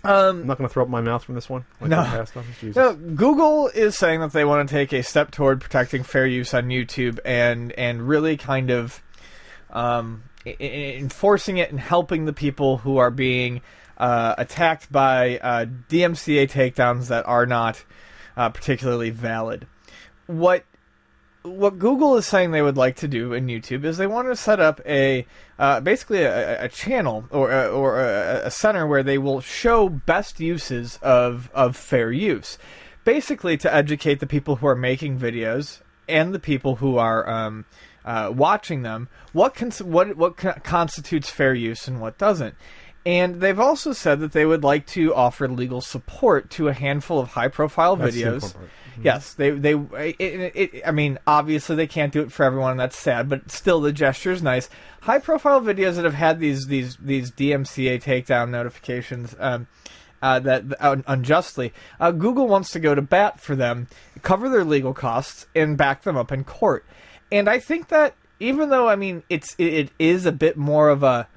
I'm not going to throw up my mouth from this one. Like No, Google is saying that they want to take a step toward protecting fair use on YouTube and really kind of enforcing it and helping the people who are being attacked by DMCA takedowns that are not particularly valid. What Google is saying they would like to do in YouTube is they want to set up basically a channel or a center where they will show best uses of fair use, basically to educate the people who are making videos and the people who are watching them what constitutes fair use and what doesn't. And they've also said that they would like to offer legal support to a handful of high-profile videos. Mm-hmm. Yes, I mean, obviously they can't do it for everyone, and that's sad. But still, the gesture is nice. High-profile videos that have had these DMCA takedown notifications that unjustly, Google wants to go to bat for them, cover their legal costs, and back them up in court. And I think that even though it is a bit more of a,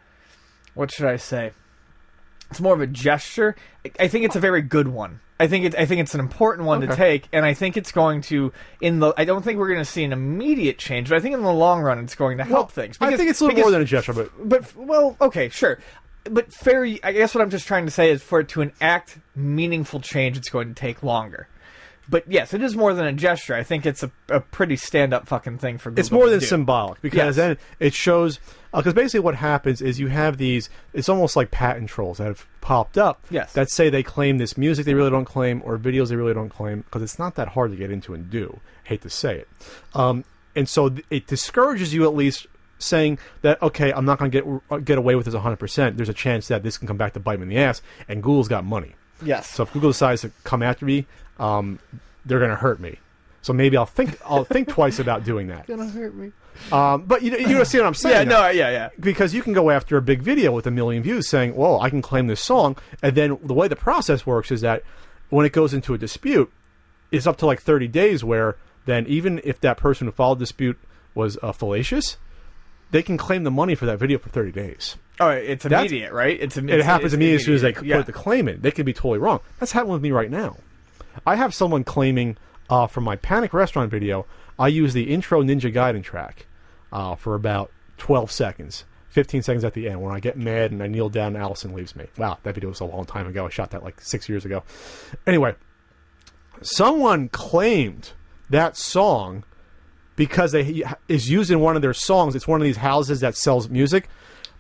what should I say? It's more of a gesture. I think it's a very good one. I think it's an important one to take, and I think it's going to I don't think we're going to see an immediate change, but I think in the long run it's going to help things. I think it's a little more than a gesture, but okay, sure. But fair. I guess what I'm just trying to say is for it to enact meaningful change, it's going to take longer. But yes, it is more than a gesture. I think it's a pretty stand-up fucking thing for Google. It's more than symbolic, because then it shows... Because basically what happens is you have these... It's almost like patent trolls that have popped up that say they claim this music they really don't claim, or videos they really don't claim, because it's not that hard to get into and do. Hate to say it. And so it discourages you at least saying that, okay, I'm not going to get away with this 100%. There's a chance that this can come back to bite me in the ass, and Google's got money. Yes. So if Google decides to come after me... they're going to hurt me. So maybe I'll think twice about doing that. Gonna hurt me. But you don't see what I'm saying. Yeah. Because you can go after a big video with 1 million views saying, well, I can claim this song. And then the way the process works is that when it goes into a dispute, it's up to like 30 days where then even if that person who filed the dispute was fallacious, they can claim the money for that video for 30 days. Oh, it's immediate, right? It happens immediately as soon as they put the claim in. They could be totally wrong. That's happening with me right now. I have someone claiming from my Panic Restaurant video, I use the intro Ninja Gaiden track for about 12 seconds. 15 seconds at the end when I get mad and I kneel down and Allison leaves me. Wow, that video was a long time ago. I shot that like 6 years ago. Anyway, someone claimed that song because is used in one of their songs. It's one of these houses that sells music.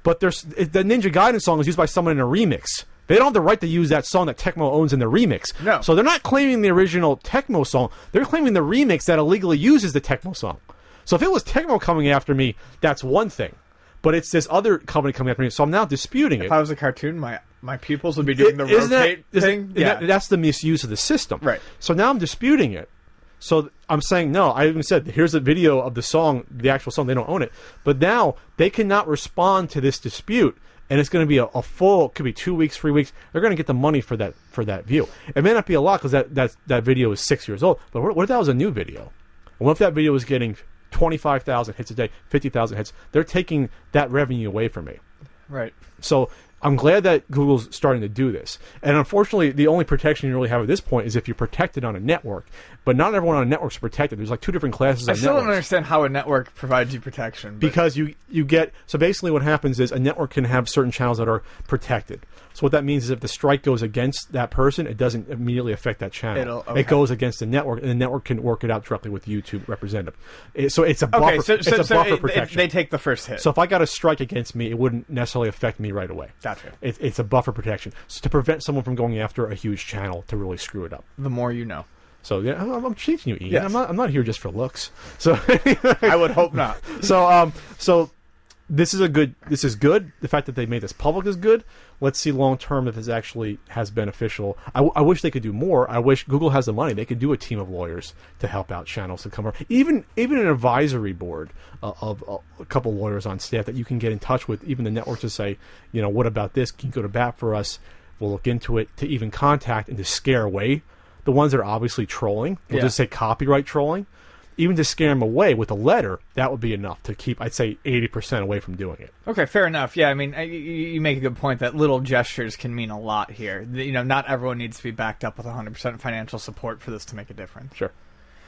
But the Ninja Gaiden song is used by someone in a remix. They don't have the right to use that song that Tecmo owns in the remix. No. So they're not claiming the original Tecmo song. They're claiming the remix that illegally uses the Tecmo song. So if it was Tecmo coming after me, that's one thing. But it's this other company coming after me, so I'm now disputing it. If I was a cartoon, my pupils would be doing the rotate thing. That's the misuse of the system. Right. So now I'm disputing it. So I'm saying, no, I even said, here's a video of the song, the actual song, they don't own it. But now they cannot respond to this dispute. And it's going to be a full, could be 2 weeks, 3 weeks. They're going to get the money for that view. It may not be a lot because that video is 6 years old. But what if that was a new video? And what if that video was getting 25,000 hits a day, 50,000 hits? They're taking that revenue away from me. Right. So I'm glad that Google's starting to do this. And unfortunately, the only protection you really have at this point is if you're protected on a network. But not everyone on a network is protected. There's like two different classes of networks. I still don't understand how a network provides you protection. Because you get... So basically what happens is a network can have certain channels that are protected. So what that means is if the strike goes against that person, it doesn't immediately affect that channel. It goes against the network, and the network can work it out directly with the YouTube representative. So it's a buffer, buffer protection. They take the first hit. So if I got a strike against me, it wouldn't necessarily affect me right away. Gotcha. It's a buffer protection. So to prevent someone from going after a huge channel to really screw it up. The more you know. So yeah, I'm teaching you, Ian. Yes. I'm not here just for looks. So I would hope not. So this is good. The fact that they made this public is good. Let's see long term if this actually has beneficial. I wish they could do more. I wish Google has the money. They could do a team of lawyers to help out channels to come around. Even an advisory board of a couple lawyers on staff that you can get in touch with. Even the network to say, what about this? Can you go to bat for us? We'll look into it. To even contact and to scare away the ones that are obviously trolling. We'll just say copyright trolling. even to scare them away with a letter, that would be enough to keep, I'd say, 80% away from doing it. Okay, fair enough. Yeah, I mean, you make a good point that little gestures can mean a lot here. Not everyone needs to be backed up with 100% financial support for this to make a difference. Sure.